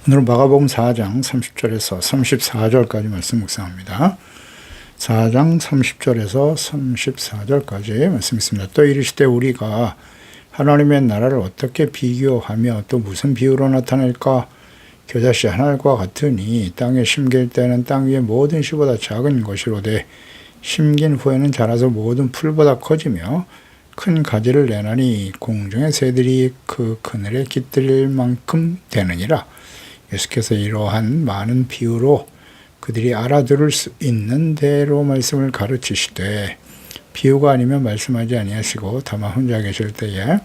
오늘은 마가복음 4장 30절에서 34절까지 말씀 묵상합니다. 4장 30절에서 34절까지 말씀 있습니다. 또 이르시되 우리가 하나님의 나라를 어떻게 비교하며 또 무슨 비유로 나타낼까? 겨자씨 한 알과 같으니 땅에 심길 때는 땅 위의 모든 씨보다 작은 것이로되 심긴 후에는 자라서 모든 풀보다 커지며 큰 가지를 내나니 공중의 새들이 그 그늘에 깃들 만큼 되느니라. 예수께서 이러한 많은 비유로 그들이 알아들을 수 있는 대로 말씀을 가르치시되 비유가 아니면 말씀하지 아니하시고 다만 혼자 계실 때에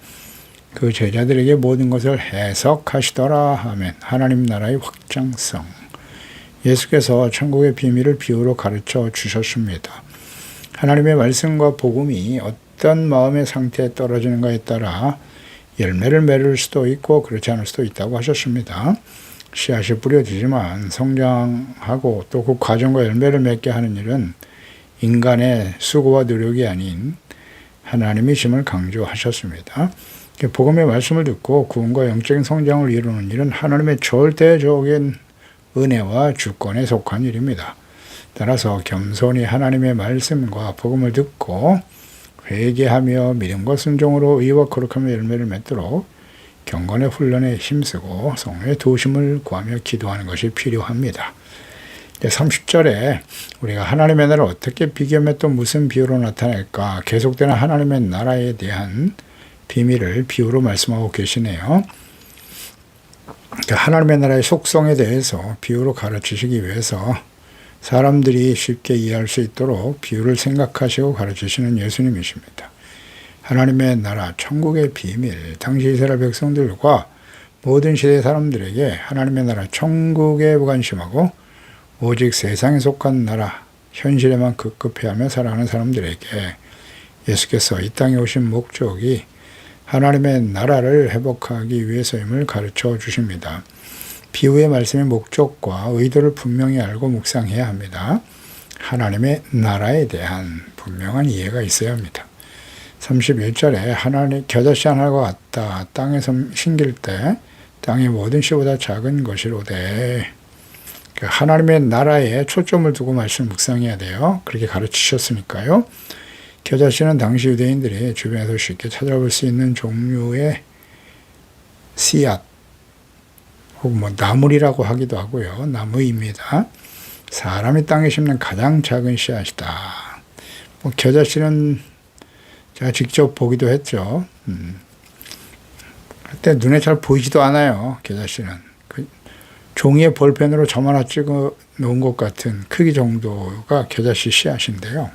그 제자들에게 모든 것을 해석하시더라. 아멘. 하나님 나라의 확장성. 예수께서 천국의 비밀을 비유로 가르쳐 주셨습니다. 하나님의 말씀과 복음이 어떤 마음의 상태에 떨어지는가에 따라 열매를 맺을 수도 있고 그렇지 않을 수도 있다고 하셨습니다. 씨앗이 뿌려지지만 성장하고 또 그 과정과 열매를 맺게 하는 일은 인간의 수고와 노력이 아닌 하나님이심을 강조하셨습니다. 복음의 말씀을 듣고 구원과 영적인 성장을 이루는 일은 하나님의 절대적인 은혜와 주권에 속한 일입니다. 따라서 겸손히 하나님의 말씀과 복음을 듣고 회개하며 믿음과 순종으로 의와 거룩함의 열매를 맺도록 경건의 훈련에 힘쓰고 성령의 도심을 구하며 기도하는 것이 필요합니다. 30절에 우리가 하나님의 나라를 어떻게 비교하며 또 무슨 비유로 나타낼까? 계속되는 하나님의 나라에 대한 비밀을 비유로 말씀하고 계시네요. 하나님의 나라의 속성에 대해서 비유로 가르치시기 위해서 사람들이 쉽게 이해할 수 있도록 비유를 생각하시고 가르치시는 예수님이십니다. 하나님의 나라, 천국의 비밀, 당시 이스라엘 백성들과 모든 시대 사람들에게 하나님의 나라, 천국에 무관심하고 오직 세상에 속한 나라, 현실에만 급급해하며 살아가는 사람들에게 예수께서 이 땅에 오신 목적이 하나님의 나라를 회복하기 위해서임을 가르쳐 주십니다. 비유의 말씀의 목적과 의도를 분명히 알고 묵상해야 합니다. 하나님의 나라에 대한 분명한 이해가 있어야 합니다. 31절에 하나님 겨자씨 하나가 같다. 땅에서 심길 때 땅의 모든 씨보다 작은 것이로되 하나님의 나라에 초점을 두고 말씀 묵상해야 돼요. 그렇게 가르치셨으니까요. 겨자씨는 당시 유대인들이 주변에서 쉽게 찾아볼 수 있는 종류의 씨앗 혹은 나물이라고 하기도 하고요. 나무입니다. 사람이 땅에 심는 가장 작은 씨앗이다. 겨자씨는 제가 직접 보기도 했죠. 그때 눈에 잘 보이지도 않아요. 겨자씨는. 종이에 볼펜으로 점 하나 찍어 놓은 것 같은 크기 정도가 겨자씨 씨앗인데요.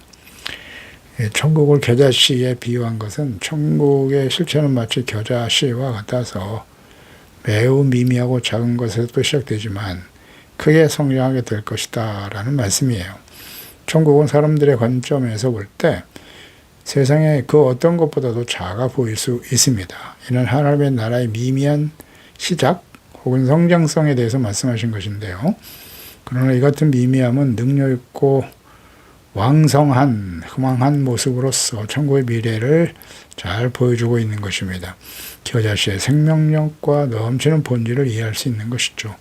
천국을 겨자씨에 비유한 것은 천국의 실체는 마치 겨자씨와 같아서 매우 미미하고 작은 것에서 시작되지만 크게 성장하게 될 것이다 라는 말씀이에요. 천국은 사람들의 관점에서 볼 때 세상에 그 어떤 것보다도 작아 보일 수 있습니다. 이는 하나님의 나라의 미미한 시작 혹은 성장성에 대해서 말씀하신 것인데요. 그러나 이 같은 미미함은 능력 있고 왕성한 흥황한 모습으로서 천국의 미래를 잘 보여주고 있는 것입니다. 겨자씨의 생명력과 넘치는 본질을 이해할 수 있는 것이죠.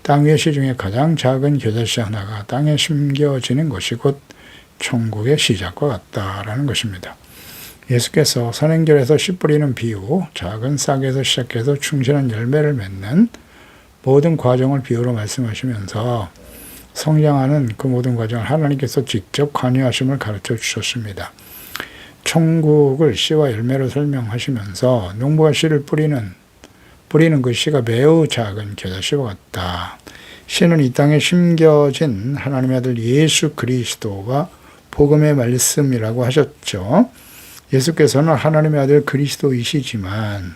땅 위의 씨 중에 가장 작은 겨자씨 하나가 땅에 심겨지는 것이 곧 천국의 시작과 같다라는 것입니다. 예수께서 선행절에서 씨 뿌리는 비유, 작은 싹에서 시작해서 충실한 열매를 맺는 모든 과정을 비유로 말씀하시면서 성장하는 그 모든 과정을 하나님께서 직접 관여하심을 가르쳐 주셨습니다. 천국을 씨와 열매로 설명하시면서 농부가 씨를 뿌리는 그 씨가 매우 작은 겨자씨와 같다. 씨는 이 땅에 심겨진 하나님의 아들 예수 그리스도가 복음의 말씀이라고 하셨죠. 예수께서는 하나님의 아들 그리스도이시지만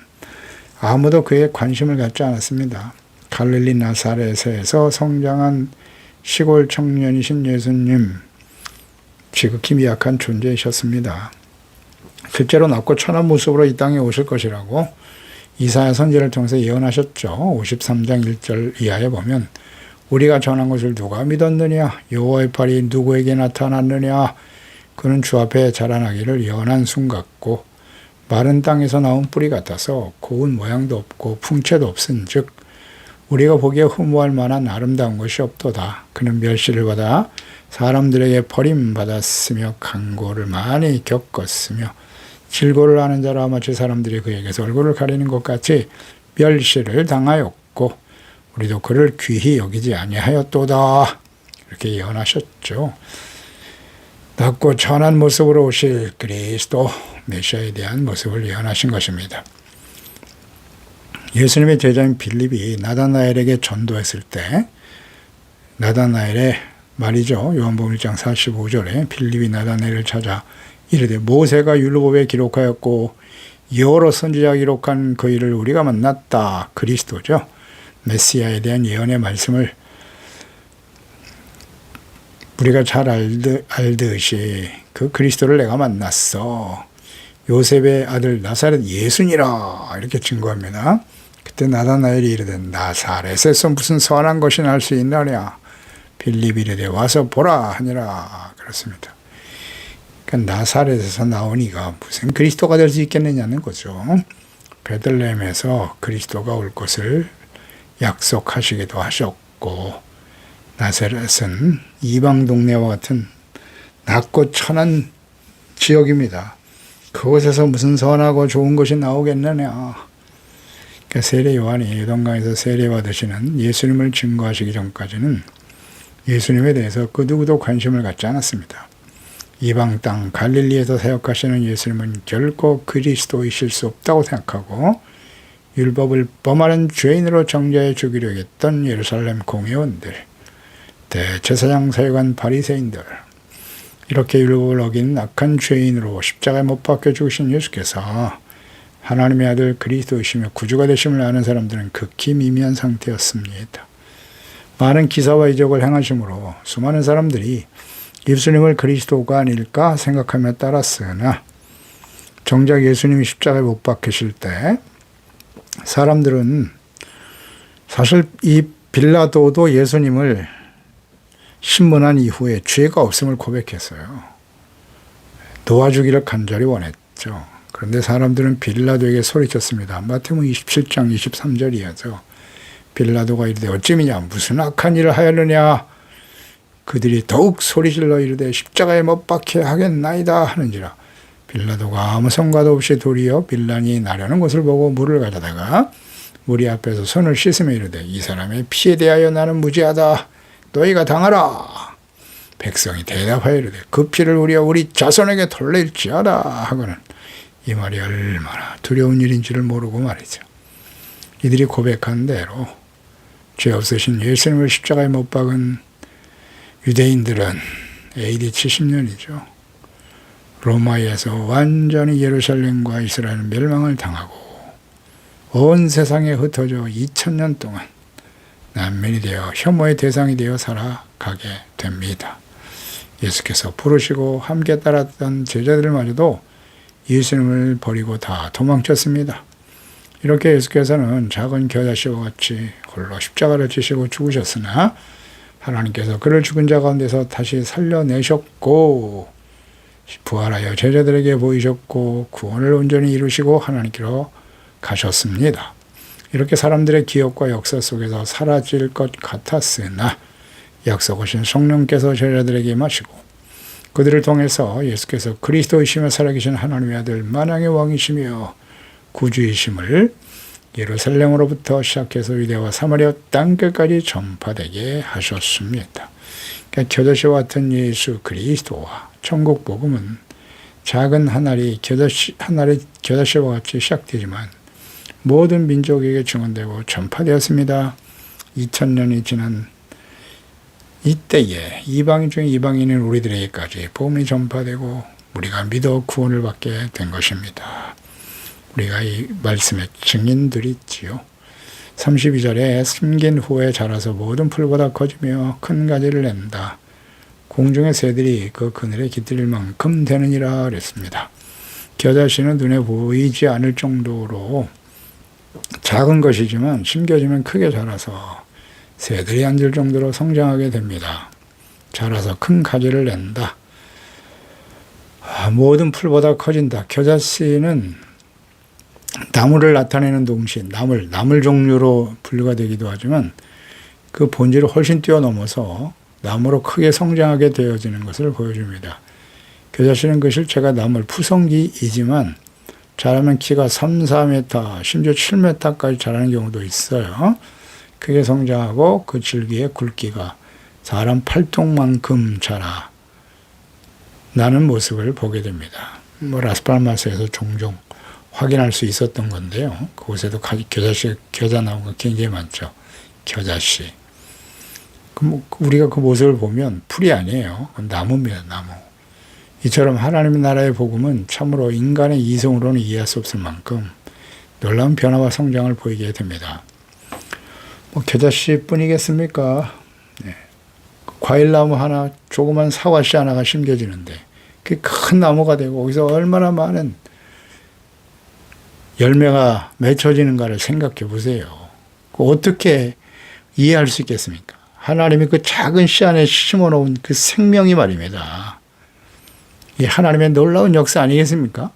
아무도 그에 관심을 갖지 않았습니다. 갈릴리 나사렛에서 성장한 시골 청년이신 예수님, 지극히 미약한 존재이셨습니다. 실제로 낮고 천한 모습으로 이 땅에 오실 것이라고 이사야 선지를 통해서 예언하셨죠. 53장 1절 이하에 보면 우리가 전한 것을 누가 믿었느냐? 여호와의 팔이 누구에게 나타났느냐? 그는 주 앞에 자라나기를 연한 순 같고 마른 땅에서 나온 뿌리 같아서 고운 모양도 없고 풍채도 없은즉 우리가 보기에 흠모할 만한 아름다운 것이 없도다. 그는 멸시를 받아 사람들에게 버림받았으며 강고를 많이 겪었으며 질고를 하는 자라 마치 사람들이 그에게서 얼굴을 가리는 것 같이 멸시를 당하였고 우리도 그를 귀히 여기지 아니하였도다. 이렇게 예언하셨죠. 낮고 천한 모습으로 오실 그리스도 메시아에 대한 모습을 예언하신 것입니다. 예수님의 제자인 빌립이 나다나엘에게 전도했을 때 나다나엘의 말이죠. 요한복음 1장 45절에 빌립이 나다나엘을 찾아 이르되 모세가 율법에 기록하였고 여러 선지자가 기록한 그 일을 우리가 만났다. 그리스도죠. 메시아에 대한 예언의 말씀을 우리가 잘 알듯이 그 그리스도를 내가 만났어. 요셉의 아들 나사렛 예수니라. 이렇게 증거합니다. 그때 나다나엘이 이르되 나사렛에서 무슨 선한 것이 날 수 있나랴. 빌립이 이르되 와서 보라 하니라. 그렇습니다. 그러니까 나사렛에서 나온 이가 무슨 그리스도가 될 수 있겠느냐는 거죠. 베들레헴에서 그리스도가 올 것을 약속하시기도 하셨고 나사렛은 이방 동네와 같은 낮고 천한 지역입니다. 그곳에서 무슨 선하고 좋은 것이 나오겠느냐. 그러니까 세례 요한이 요단강에서 세례받으시는 예수님을 증거하시기 전까지는 예수님에 대해서 그 누구도 관심을 갖지 않았습니다. 이방 땅 갈릴리에서 사역하시는 예수님은 결코 그리스도이실 수 없다고 생각하고 율법을 범하는 죄인으로 정죄해 죽이려 했던 예루살렘 공회원들, 대제사장 서기관 바리새인들, 이렇게 율법을 어긴 악한 죄인으로 십자가에 못 박혀 죽으신 예수께서 하나님의 아들 그리스도이시며 구주가 되심을 아는 사람들은 극히 미미한 상태였습니다. 많은 기사와 이적을 행하심으로 수많은 사람들이 예수님을 그리스도가 아닐까 생각하며 따랐으나 정작 예수님이 십자가에 못 박히실 때 사람들은 사실 이 빌라도도 예수님을 신문한 이후에 죄가 없음을 고백했어요. 도와주기를 간절히 원했죠. 그런데 사람들은 빌라도에게 소리쳤습니다. 마태복음 27장 23절이야죠. 빌라도가 이르되 어찌미냐 무슨 악한 일을 하였느냐. 그들이 더욱 소리질러 이르되 십자가에 못 박혀 하겠나이다 하는지라. 빌라도가 아무 성과도 없이 도리어 빌란이 나려는 것을 보고 물을 가져다가 무리 앞에서 손을 씻으며 이르되 이 사람의 피에 대하여 나는 무죄하다. 너희가 당하라. 백성이 대답하여 이르되 그 피를 우리 자손에게 돌릴지어다 하고는 이 말이 얼마나 두려운 일인지를 모르고 말이죠. 이들이 고백한 대로 죄 없으신 예수님을 십자가에 못 박은 유대인들은 AD 70년이죠. 로마에서 완전히 예루살렘과 이스라엘은 멸망을 당하고 온 세상에 흩어져 2000년 동안 난민이 되어 혐오의 대상이 되어 살아가게 됩니다. 예수께서 부르시고 함께 따랐던 제자들마저도 예수님을 버리고 다 도망쳤습니다. 이렇게 예수께서는 작은 겨자씨와 같이 홀로 십자가를 지시고 죽으셨으나 하나님께서 그를 죽은 자 가운데서 다시 살려내셨고 부활하여 제자들에게 보이셨고 구원을 온전히 이루시고 하나님께로 가셨습니다. 이렇게 사람들의 기억과 역사 속에서 사라질 것 같았으나 약속하신 성령께서 제자들에게 임하시고 그들을 통해서 예수께서 그리스도이시며 살아계신 하나님의 아들 만왕의 왕이시며 구주이심을 예루살렘으로부터 시작해서 유대와 사마리아 땅끝까지 전파되게 하셨습니다. 그러니까 겨자씨와 같은 예수 그리스도와 천국 복음은 작은 하나리 겨자씨와 같이 시작되지만 모든 민족에게 증언되고 전파되었습니다. 2000년이 지난 이때에 이방인 중에 이방인인 우리들에게까지 복음이 전파되고 우리가 믿어 구원을 받게 된 것입니다. 우리가 이 말씀의 증인들이지요. 32절에 숨긴 후에 자라서 모든 풀보다 커지며 큰 가지를 낸다. 공중의 새들이 그 그늘에 깃들일 만큼 되느니라 그랬습니다. 겨자씨는 눈에 보이지 않을 정도로 작은 것이지만 심겨지면 크게 자라서 새들이 앉을 정도로 성장하게 됩니다. 자라서 큰 가지를 낸다. 모든 풀보다 커진다. 겨자씨는 나무를 나타내는 동시에 나물 종류로 분류가 되기도 하지만 그 본질을 훨씬 뛰어넘어서 나무로 크게 성장하게 되어지는 것을 보여줍니다. 겨자씨는 그 실체가 나물 푸성기이지만 자라면 키가 3, 4m, 심지어 7m까지 자라는 경우도 있어요. 크게 성장하고 그 줄기의 굵기가 사람 팔뚝만큼 자라 나는 모습을 보게 됩니다. 라스팔마스에서 종종 확인할 수 있었던 건데요. 그곳에도 겨자나무가 굉장히 많죠. 겨자씨. 우리가 그 모습을 보면 풀이 아니에요. 나무입니다. 나무. 이처럼 하나님의 나라의 복음은 참으로 인간의 이성으로는 이해할 수 없을 만큼 놀라운 변화와 성장을 보이게 됩니다. 겨자씨 뿐이겠습니까? 네. 과일나무 하나, 조그만 사과씨 하나가 심겨지는데 그게 큰 나무가 되고 거기서 얼마나 많은 열매가 맺혀지는가를 생각해 보세요. 어떻게 이해할 수 있겠습니까? 하나님이 그 작은 씨 안에 심어놓은 그 생명이 말입니다. 이 하나님의 놀라운 역사 아니겠습니까?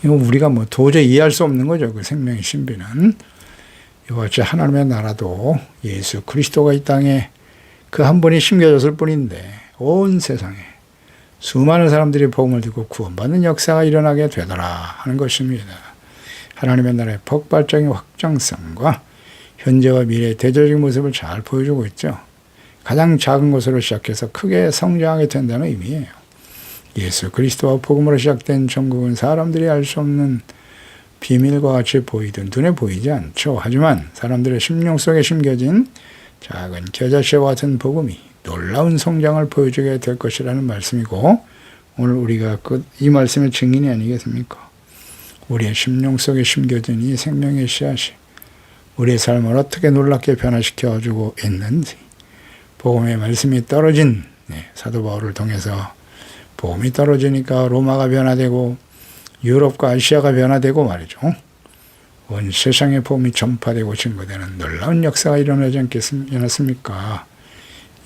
이거 우리가 도저히 이해할 수 없는 거죠. 그 생명의 신비는. 이와 같이 하나님의 나라도 예수 그리스도가 이 땅에 그 한 분이 심겨졌을 뿐인데 온 세상에 수많은 사람들이 복음을 듣고 구원받는 역사가 일어나게 되더라 하는 것입니다. 하나님의 나라의 폭발적인 확장성과 현재와 미래의 대조적인 모습을 잘 보여주고 있죠. 가장 작은 것으로 시작해서 크게 성장하게 된다는 의미예요. 예수 그리스도와 복음으로 시작된 천국은 사람들이 알 수 없는 비밀과 같이 보이든 눈에 보이지 않죠. 하지만 사람들의 심령 속에 심겨진 작은 겨자씨와 같은 복음이 놀라운 성장을 보여주게 될 것이라는 말씀이고 오늘 우리가 이 말씀의 증인이 아니겠습니까? 우리의 심령 속에 심겨진 이 생명의 씨앗이 우리의 삶을 어떻게 놀랍게 변화시켜주고 있는지 복음의 말씀이 떨어진 사도 바울을 통해서 복음이 떨어지니까 로마가 변화되고 유럽과 아시아가 변화되고 말이죠. 온 세상의 복음이 전파되고 증거되는 놀라운 역사가 일어나지 않았습니까?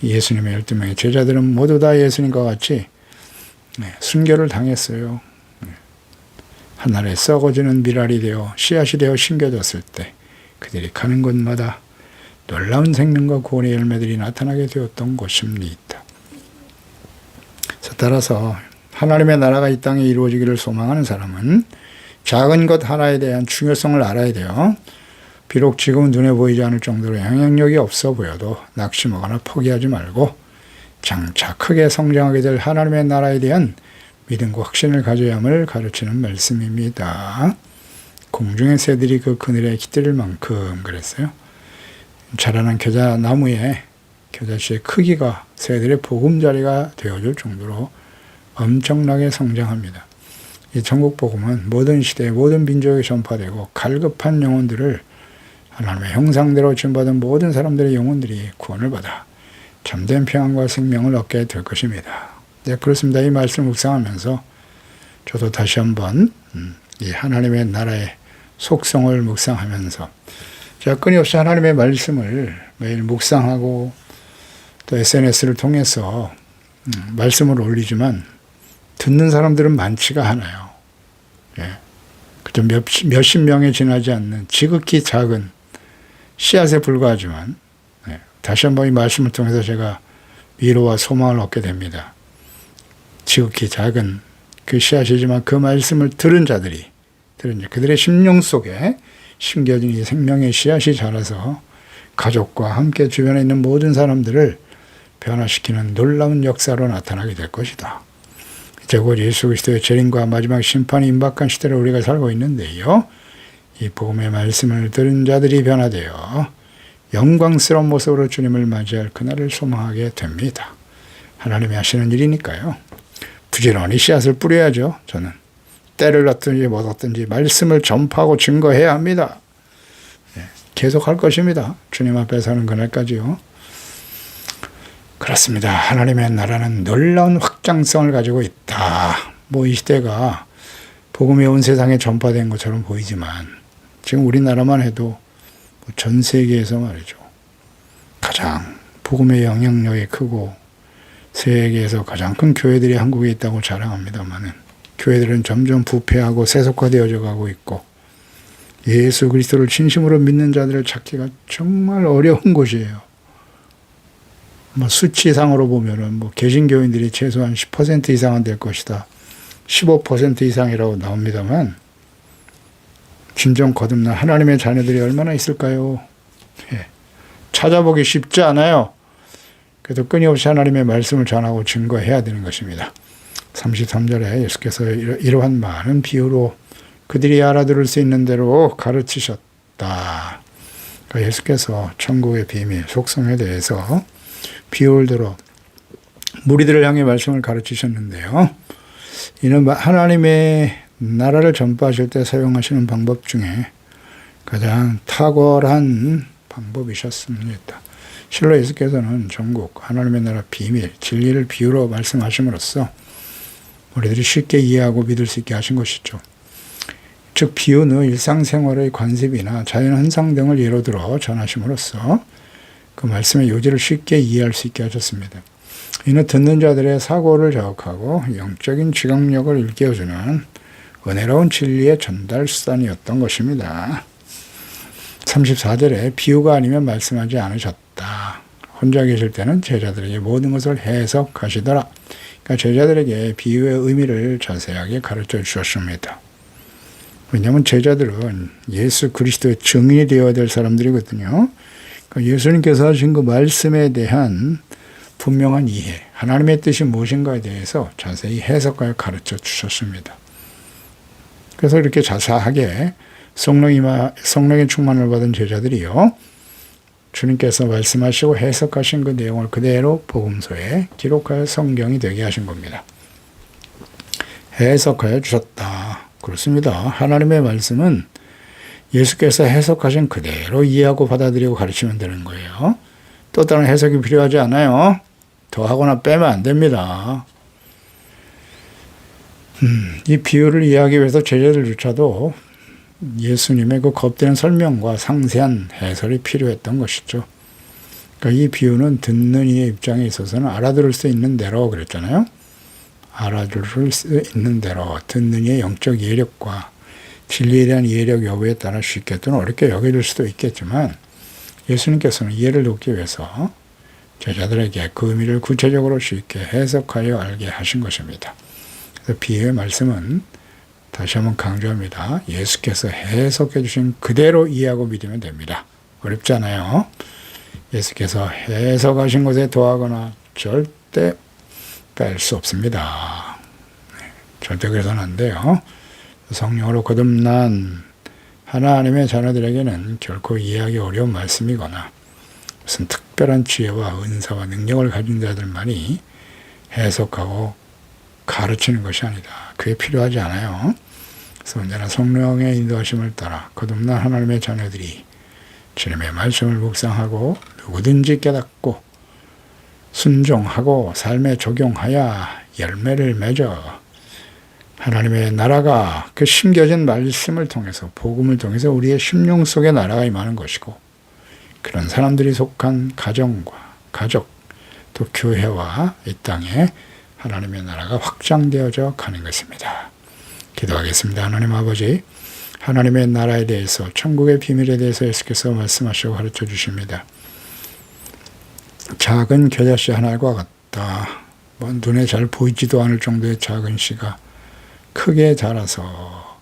예수님의 12명의 제자들은 모두 다 예수님과 같이 순교를 당했어요. 하늘에 썩어지는 미랄이 되어 씨앗이 되어 심겨졌을 때 그들이 가는 곳마다 놀라운 생명과 구원의 열매들이 나타나게 되었던 것입니다. 따라서 하나님의 나라가 이 땅에 이루어지기를 소망하는 사람은 작은 것 하나에 대한 중요성을 알아야 돼요. 비록 지금은 눈에 보이지 않을 정도로 영향력이 없어 보여도 낙심하거나 포기하지 말고 장차 크게 성장하게 될 하나님의 나라에 대한 믿음과 확신을 가져야 함을 가르치는 말씀입니다. 공중의 새들이 그 그늘에 깃들 만큼 그랬어요. 자라난 겨자나무에 겨자씨의 크기가 새들의 보금자리가 되어줄 정도로 엄청나게 성장합니다. 이 천국 복음은 모든 시대에 모든 민족에 전파되고 갈급한 영혼들을 하나님의 형상대로 지음받은 모든 사람들의 영혼들이 구원을 받아 참된 평안과 생명을 얻게 될 것입니다. 네, 그렇습니다. 이 말씀을 묵상하면서 저도 다시 한번 이 하나님의 나라의 속성을 묵상하면서 제가 끊임없이 하나님의 말씀을 매일 묵상하고 또 SNS를 통해서 말씀을 올리지만 듣는 사람들은 많지가 않아요. 예. 그저 몇십 명에 지나지 않는 지극히 작은 씨앗에 불과하지만 다시 한번 이 말씀을 통해서 제가 위로와 소망을 얻게 됩니다. 지극히 작은 그 씨앗이지만 그 말씀을 들은 자들이 그들의 심령 속에 심겨진 이 생명의 씨앗이 자라서 가족과 함께 주변에 있는 모든 사람들을 변화시키는 놀라운 역사로 나타나게 될 것이다. 이제 곧 예수 그리스도의 재림과 마지막 심판이 임박한 시대를 우리가 살고 있는데요. 이 복음의 말씀을 들은 자들이 변화되어 영광스러운 모습으로 주님을 맞이할 그날을 소망하게 됩니다. 하나님이 하시는 일이니까요. 부지런히 씨앗을 뿌려야죠. 저는 때를 얻든지 못 얻든지 말씀을 전파하고 증거해야 합니다. 계속 할 것입니다. 주님 앞에 서는 그날까지요. 그렇습니다. 하나님의 나라는 놀라운 확장성을 가지고 있다. 이 시대가 복음이 온 세상에 전파된 것처럼 보이지만 지금 우리나라만 해도 전 세계에서 말이죠. 가장 복음의 영향력이 크고 세계에서 가장 큰 교회들이 한국에 있다고 자랑합니다만은 교회들은 점점 부패하고 세속화되어져 가고 있고 예수 그리스도를 진심으로 믿는 자들을 찾기가 정말 어려운 곳이에요. 뭐 수치상으로 보면은 뭐 개신교인들이 최소한 10% 이상은 될 것이다. 15% 이상이라고 나옵니다만 진정 거듭난 하나님의 자녀들이 얼마나 있을까요? 예. 찾아보기 쉽지 않아요. 그래도 끊임없이 하나님의 말씀을 전하고 증거해야 되는 것입니다. 33절에 예수께서 이러한 많은 비유로 그들이 알아들을 수 있는 대로 가르치셨다. 그러니까 예수께서 천국의 비밀, 속성에 대해서 비유를 들어 무리들을 향해 말씀을 가르치셨는데요. 이는 하나님의 나라를 전파하실 때 사용하시는 방법 중에 가장 탁월한 방법이셨습니다. 실로 예수께서는 전국 하나님의 나라 비밀, 진리를 비유로 말씀하심으로써 우리들이 쉽게 이해하고 믿을 수 있게 하신 것이죠. 즉 비유는 일상생활의 관습이나 자연현상 등을 예로 들어 전하심으로써 그 말씀의 요지를 쉽게 이해할 수 있게 하셨습니다. 이는 듣는 자들의 사고를 자극하고 영적인 지각력을 일깨워주는 은혜로운 진리의 전달 수단이었던 것입니다. 34절에 비유가 아니면 말씀하지 않으셨다. 혼자 계실 때는 제자들에게 모든 것을 해석하시더라. 그러니까 제자들에게 비유의 의미를 자세하게 가르쳐 주셨습니다. 왜냐하면 제자들은 예수 그리스도의 증인이 되어야 될 사람들이거든요. 그러니까 예수님께서 하신 그 말씀에 대한 분명한 이해, 하나님의 뜻이 무엇인가에 대해서 자세히 해석하여 가르쳐 주셨습니다. 그래서 이렇게 자세하게 성령의 충만을 받은 제자들이요, 주님께서 말씀하시고 해석하신 그 내용을 그대로 복음서에 기록하여 성경이 되게 하신 겁니다. 해석하여 주셨다. 그렇습니다. 하나님의 말씀은 예수께서 해석하신 그대로 이해하고 받아들이고 가르치면 되는 거예요. 또 다른 해석이 필요하지 않아요. 더하거나 빼면 안 됩니다. 이 비유를 이해하기 위해서 제자들조차도 예수님의 그 겁되는 설명과 상세한 해설이 필요했던 것이죠. 그러니까 이 비유는 듣는 이의 입장에 있어서는 알아들을 수 있는 대로 그랬잖아요. 알아들을 수 있는 대로 듣는 이의 영적 이해력과 진리에 대한 이해력 여부에 따라 쉽게 또는 어렵게 여겨질 수도 있겠지만 예수님께서는 이해를 돕기 위해서 제자들에게 그 의미를 구체적으로 쉽게 해석하여 알게 하신 것입니다. 그래서 비유의 말씀은 다시 한번 강조합니다. 예수께서 해석해 주신 그대로 이해하고 믿으면 됩니다. 어렵지 않아요. 예수께서 해석하신 것에 더하거나 절대 뺄 수 없습니다. 절대 그래서는 안 돼요. 성령으로 거듭난 하나님의 자녀들에게는 결코 이해하기 어려운 말씀이거나 무슨 특별한 지혜와 은사와 능력을 가진 자들만이 해석하고 가르치는 것이 아니다. 그게 필요하지 않아요. 그래서 언제나 성령의 인도하심을 따라 거듭난 하나님의 자녀들이 주님의 말씀을 묵상하고 누구든지 깨닫고 순종하고 삶에 적용하여 열매를 맺어 하나님의 나라가 그 심겨진 말씀을 통해서 복음을 통해서 우리의 심령 속에 나라가 임하는 것이고 그런 사람들이 속한 가정과 가족 또 교회와 이 땅에 하나님의 나라가 확장되어져 가는 것입니다. 기도하겠습니다. 하나님 아버지, 하나님의 나라에 대해서 천국의 비밀에 대해서 예수께서 말씀하시고 가르쳐 주십니다. 작은 겨자씨 하나과 같다. 뭐 눈에 잘 보이지도 않을 정도의 작은 씨가 크게 자라서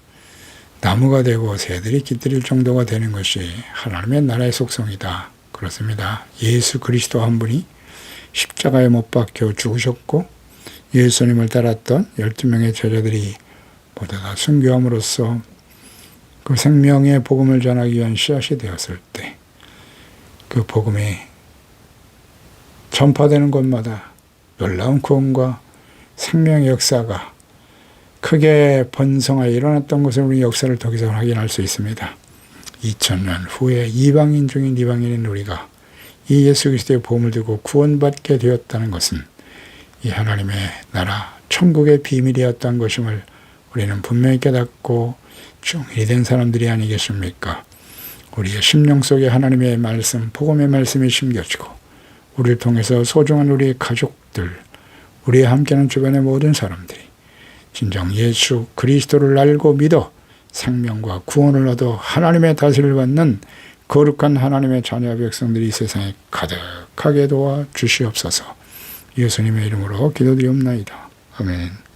나무가 되고 새들이 깃들일 정도가 되는 것이 하나님의 나라의 속성이다. 그렇습니다. 예수 그리스도 한 분이 십자가에 못 박혀 죽으셨고 예수님을 따랐던 12명의 제자들이 모두 다 순교함으로써 그 생명의 복음을 전하기 위한 씨앗이 되었을 때 그 복음이 전파되는 곳마다 놀라운 구원과 생명의 역사가 크게 번성하여 일어났던 것을 우리 역사를 통해서 확인할 수 있습니다. 2000년 후에 이방인 중인 이방인인 우리가 이 예수 그리스도의 복음을 듣고 구원받게 되었다는 것은 이 하나님의 나라 천국의 비밀이었던 것임을 우리는 분명히 깨닫고 증인이 된 사람들이 아니겠습니까? 우리의 심령 속에 하나님의 말씀, 복음의 말씀이 심겨지고 우리를 통해서 소중한 우리의 가족들, 우리의 함께하는 주변의 모든 사람들이 진정 예수 그리스도를 알고 믿어 생명과 구원을 얻어 하나님의 다스림을 받는 거룩한 하나님의 자녀 백성들이 이 세상에 가득하게 도와 주시옵소서. 예수님의 이름으로 기도드리옵나이다. 아멘.